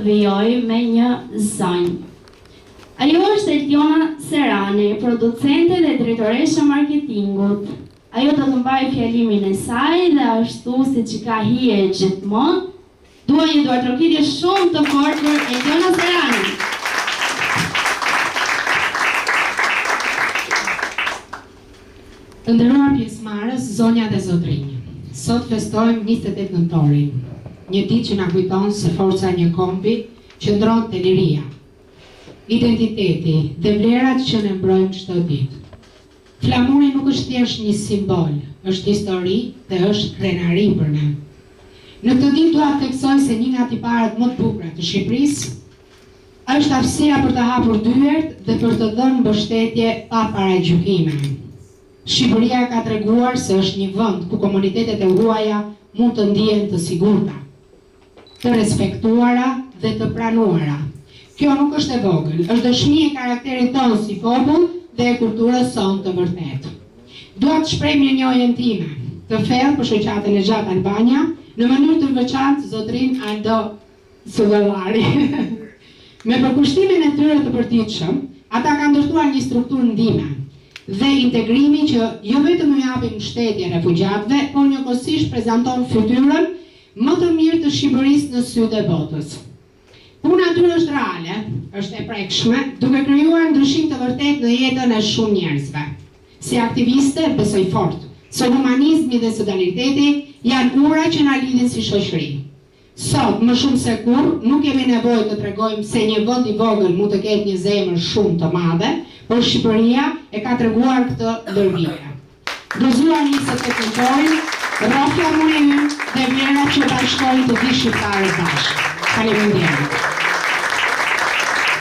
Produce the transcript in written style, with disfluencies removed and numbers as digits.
vijoj me një zonjë. Ajo është Eltiona Serani, producente dhe drejtoresha marketingut. Ajo do të mbajë fjalimin e saj dhe ashtu siç ka hije gjithmonë, dua një duartrokitje shumë të fortë për Eltiona Serani. Të nderuar pjesëmarrës, zonja dhe zotrinj. Sot festojmë 28 nëntorin, një ditë që na kujton se forca e një kombi qëndron te liria, identiteti dhe vlerat që ne mbrojmë çdo ditë. Flamuri nuk është thjesht një simbol, është histori dhe është krenari për ne. Në këtë ditë dua të theksoj se një nga tiparet më të bukura të Shqipërisë është aftësia për të hapur dyert dhe për të dhënë mbështetje pa paragjykime. Shqipëria ka treguar se është një vend ku komunitetet e huaja mund të ndihen të sigurta, të respektuara dhe të pranuara. Kjo nuk është e vogël, është dëshmi e karakterit tonë si popull dhe e kulturës sonë të vërtetë. Dua të shpreh mirënjohjen time të thellë për shoqatën e gjatë Albania, në mënyrë të veçantë zotrin Aldo Sullari. Me përkushtimin e tyre të përditshëm, ata kanë ndërtuar një strukturë ndihme dhe integrimi që jo vetëm u japin mbështetje refugjatëve, por njëkohësisht prezanton fytyrën më të mirë të Shqipërisë në sytë e botës. Puna atyre është reale, është e prekshme, duke krijuar ndryshim të vërtetë në jetën e shumë njerëzve. Si aktiviste besoj fort se humanizmi dhe solidariteti janë ura që na lidhin si shoqëri. Sot, më shumë se kur, nuk kemi nevojë të tregojmë se një vend i vogël mund të ketë një zemër shumë të madhe, por Shqipëria e ka treguar këtë ndër vite. Gëzuar 28 nëntorin, rrofja më e ynë dhe vlerat që bashkojnë të dy shqiptarët bashkë. Faleminderit.